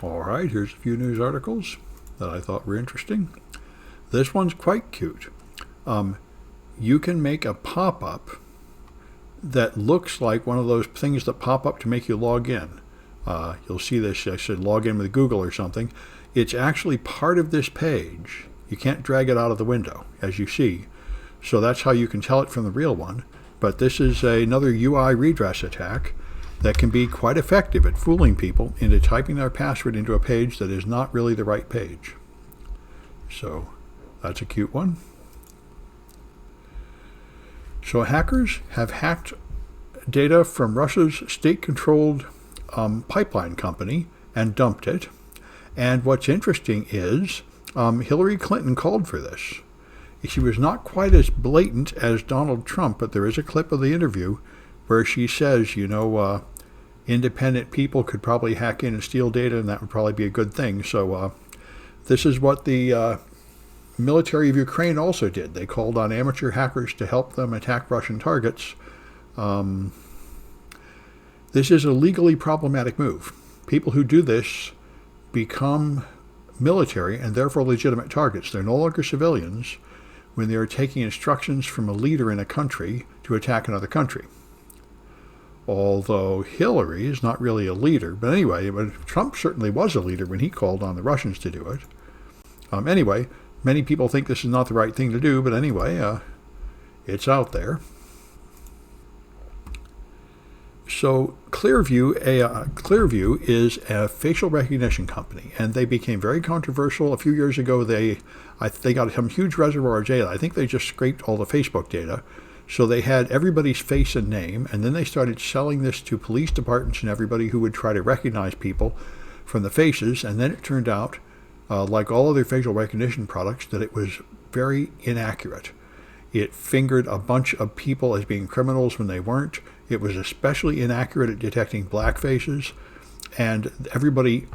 All right, here's a few news articles that I thought were interesting. This one's quite cute. You can make a pop-up that looks like one of those things that pop up to make you log in. You'll see this, I said log in with Google or something. It's actually part of this page. You can't drag it out of the window, as you see. So that's how you can tell it from the real one. But this is another UI redress attack that can be quite effective at fooling people into typing their password into a page that is not really the right page. So that's a cute one. So hackers have hacked data from Russia's state-controlled pipeline company and dumped it. And what's interesting is Hillary Clinton called for this. She was not quite as blatant as Donald Trump, but there is a clip of the interview where she says, independent people could probably hack in and steal data, and that would probably be a good thing. So this is what the military of Ukraine also did. They called on amateur hackers to help them attack Russian targets. This is a legally problematic move. People who do this become military and therefore legitimate targets. They're no longer civilians when they are taking instructions from a leader in a country to attack another country. Although Hillary is not really a leader. But anyway, Trump certainly was a leader when he called on the Russians to do it. Anyway, many people think this is not the right thing to do, but anyway, it's out there. So Clearview is a facial recognition company, and they became very controversial a few years ago. They got some huge reservoir of data. I think they just scraped all the Facebook data. So they had everybody's face and name, and then they started selling this to police departments and everybody who would try to recognize people from the faces. And then it turned out, like all other facial recognition products, that it was very inaccurate. It fingered a bunch of people as being criminals when they weren't. It was especially inaccurate at detecting black faces. And everybody,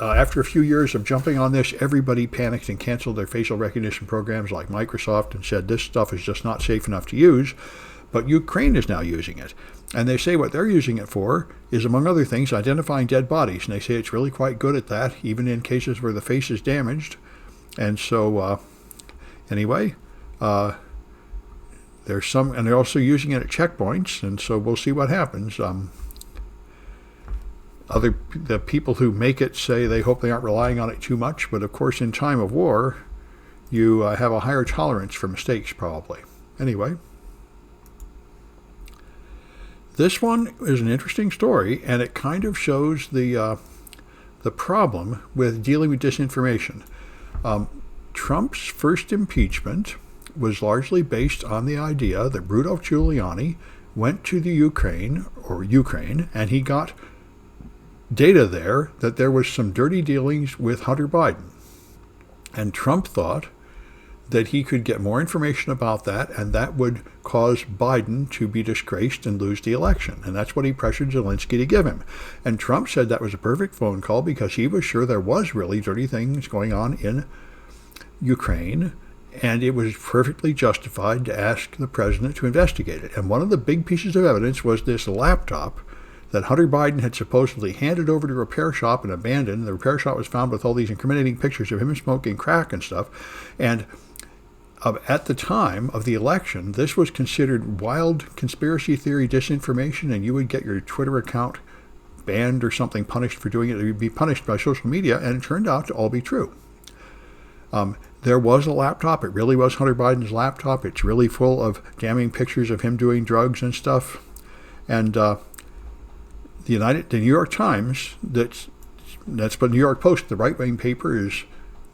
after a few years of jumping on this, everybody panicked and canceled their facial recognition programs like Microsoft and said this stuff is just not safe enough to use. But Ukraine is now using it. And they say what they're using it for is, among other things, identifying dead bodies. And they say it's really quite good at that, even in cases where the face is damaged. And so, anyway, there's some, and they're also using it at checkpoints, and so we'll see what happens. The people who make it say they hope they aren't relying on it too much, but of course in time of war, you have a higher tolerance for mistakes probably. Anyway, this one is an interesting story, and it kind of shows the problem with dealing with disinformation. Trump's first impeachment was largely based on the idea that Rudolph Giuliani went to the Ukraine, and he got data there that there was some dirty dealings with Hunter Biden. And Trump thought that he could get more information about that, and that would cause Biden to be disgraced and lose the election. And that's what he pressured Zelensky to give him. And Trump said that was a perfect phone call because he was sure there was really dirty things going on in Ukraine, and it was perfectly justified to ask the president to investigate it. And one of the big pieces of evidence was this laptop that Hunter Biden had supposedly handed over to a repair shop and abandoned. The repair shop was found with all these incriminating pictures of him smoking crack and stuff. And at the time of the election, this was considered wild conspiracy theory disinformation, and you would get your Twitter account banned or something, punished for doing it. It would be punished by social media, and it turned out to all be true. There was a laptop. It really was Hunter Biden's laptop. It's really full of damning pictures of him doing drugs and stuff. And the New York Times, that's the New York Post, the right-wing paper, is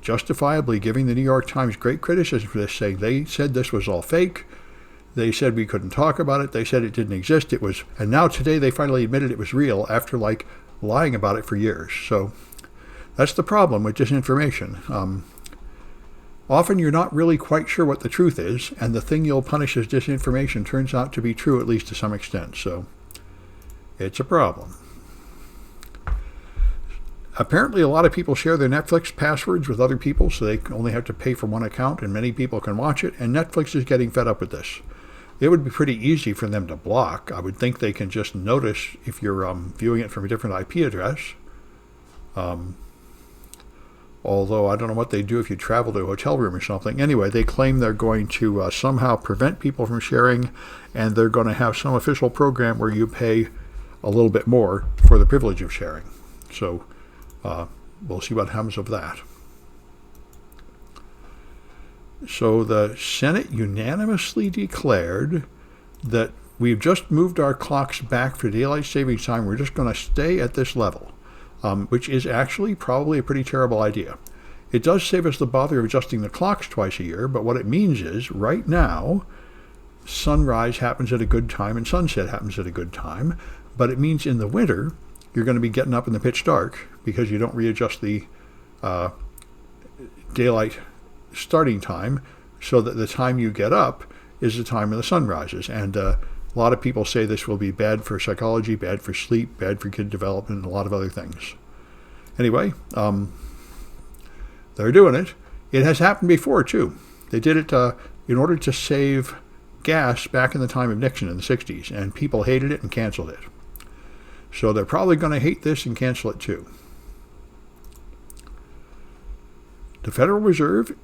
justifiably giving the New York Times great criticism for this, saying they said this was all fake. They said we couldn't talk about it. They said it didn't exist. And now today they finally admitted it was real after lying about it for years. So that's the problem with disinformation. Often you're not really quite sure what the truth is, and the thing you'll punish as disinformation turns out to be true, at least to some extent. So it's a problem. Apparently, a lot of people share their Netflix passwords with other people, so they only have to pay for one account, and many people can watch it, and Netflix is getting fed up with this. It would be pretty easy for them to block. I would think they can just notice if you're viewing it from a different IP address. Although I don't know what they do if you travel to a hotel room or something. Anyway, they claim they're going to somehow prevent people from sharing, and they're going to have some official program where you pay a little bit more for the privilege of sharing. So we'll see what happens of that. So the Senate unanimously declared that we've just moved our clocks back for daylight savings time. We're just going to stay at this level, which is actually probably a pretty terrible idea. It does save us the bother of adjusting the clocks twice a year, but what it means is right now, sunrise happens at a good time and sunset happens at a good time, but it means in the winter, you're going to be getting up in the pitch dark because you don't readjust the daylight starting time so that the time you get up is the time when the sun rises. And a lot of people say this will be bad for psychology, bad for sleep, bad for kid development, and a lot of other things. Anyway, they're doing it. It has happened before, too. They did it in order to save gas back in the time of Nixon in the 60s, and people hated it and canceled it. So they're probably going to hate this and cancel it, too. The Federal Reserve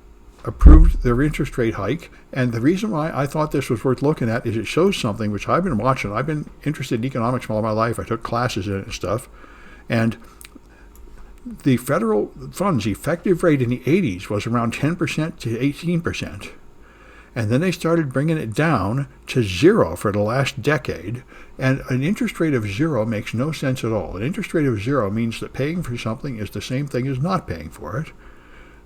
approved their interest rate hike, and the reason why I thought this was worth looking at is it shows something which I've been watching. I've been interested in economics all my life. I took classes in it and stuff, and the federal funds effective rate in the 80s was around 10% to 18%, and then they started bringing it down to zero for the last decade, and an interest rate of zero makes no sense at all. An interest rate of zero means that paying for something is the same thing as not paying for it.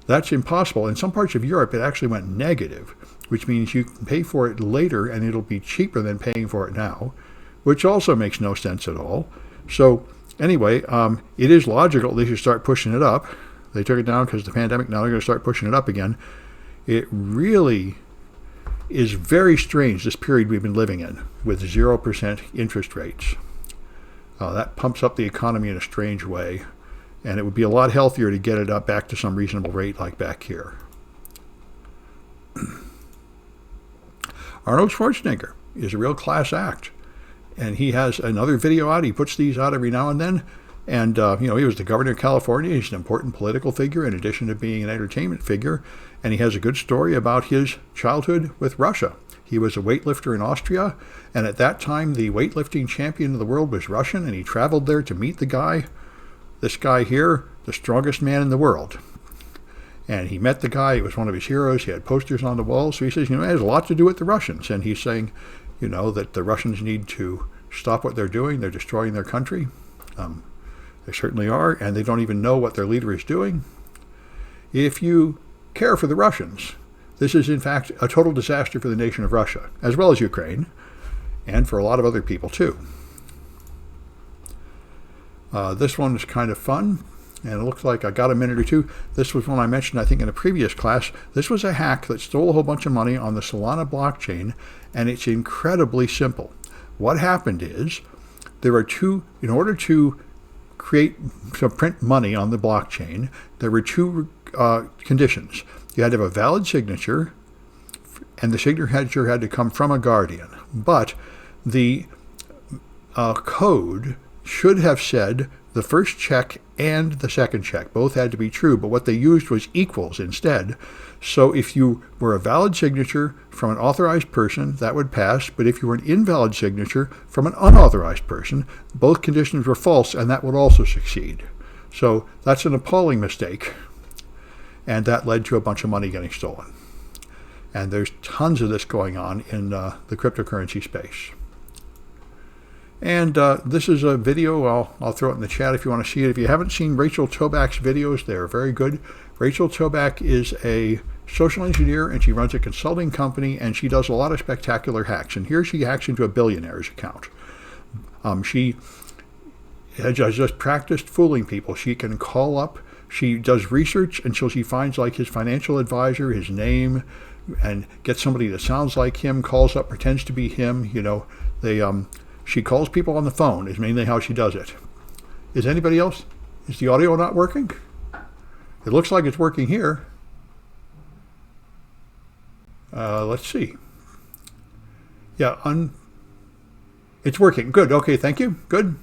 That's impossible. In some parts of Europe, it actually went negative, which means you can pay for it later and it'll be cheaper than paying for it now, which also makes no sense at all. So anyway, it is logical they should start pushing it up. They took it down because of the pandemic. Now they're going to start pushing it up again. It really is very strange, this period we've been living in, with 0% interest rates. That pumps up the economy in a strange way. And it would be a lot healthier to get it up back to some reasonable rate like back here. Arnold Schwarzenegger is a real class act. And he has another video out. He puts these out every now and then. And, he was the governor of California. He's an important political figure in addition to being an entertainment figure. And he has a good story about his childhood with Russia. He was a weightlifter in Austria. And at that time, the weightlifting champion of the world was Russian. And he traveled there to meet the guy. This guy here, the strongest man in the world. And he met the guy. It was one of his heroes. He had posters on the wall. So he says, it has a lot to do with the Russians. And he's saying, that the Russians need to stop what they're doing. They're destroying their country. They certainly are. And they don't even know what their leader is doing. If you care for the Russians, this is, in fact, a total disaster for the nation of Russia, as well as Ukraine, and for a lot of other people, too. This one is kind of fun, and it looks like I got a minute or two. This was one I mentioned, I think, in a previous class. This was a hack that stole a whole bunch of money on the Solana blockchain, and it's incredibly simple. What happened is, there are in order to print money on the blockchain, there were two conditions. You had to have a valid signature, and the signature had to come from a guardian. But the code should have said the first check and the second check. Both had to be true, but what they used was equals instead. So if you were a valid signature from an authorized person, that would pass. But if you were an invalid signature from an unauthorized person, both conditions were false, and that would also succeed. So that's an appalling mistake. And that led to a bunch of money getting stolen. And there's tons of this going on in the cryptocurrency space. And this is a video. I'll throw it in the chat if you want to see it. If you haven't seen Rachel Toback's videos, they're very good. Rachel Toback is a social engineer, and she runs a consulting company, and she does a lot of spectacular hacks. And here she hacks into a billionaire's account. She has just practiced fooling people. She can call up. She does research until she finds like his financial advisor, his name, and gets somebody that sounds like him, calls up, pretends to be him. She calls people on the phone is mainly how she does it. Is anybody else? Is the audio not working? It looks like it's working here. Let's see. Yeah, it's working. Good. Okay, thank you. Good.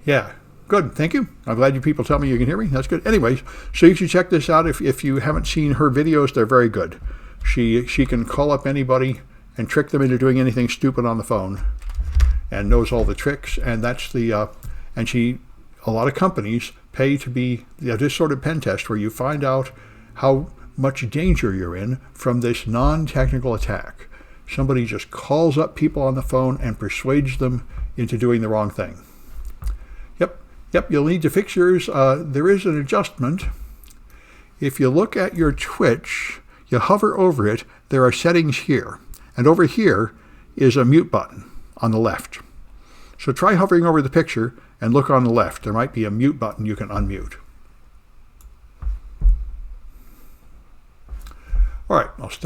Yeah. Good. Thank you. I'm glad you people tell me you can hear me. That's good. Anyways, so you should check this out if you haven't seen her videos. They're very good. She can call up anybody and trick them into doing anything stupid on the phone, and knows all the tricks. And that's the a lot of companies pay to be this sort of pen test where you find out how much danger you're in from this non-technical attack. Somebody just calls up people on the phone and persuades them into doing the wrong thing. Yep, you'll need to fix yours. There is an adjustment. If you look at your Twitch, you hover over it, there are settings here. And over here is a mute button on the left. So try hovering over the picture and look on the left. There might be a mute button you can unmute. All right, I'll stop.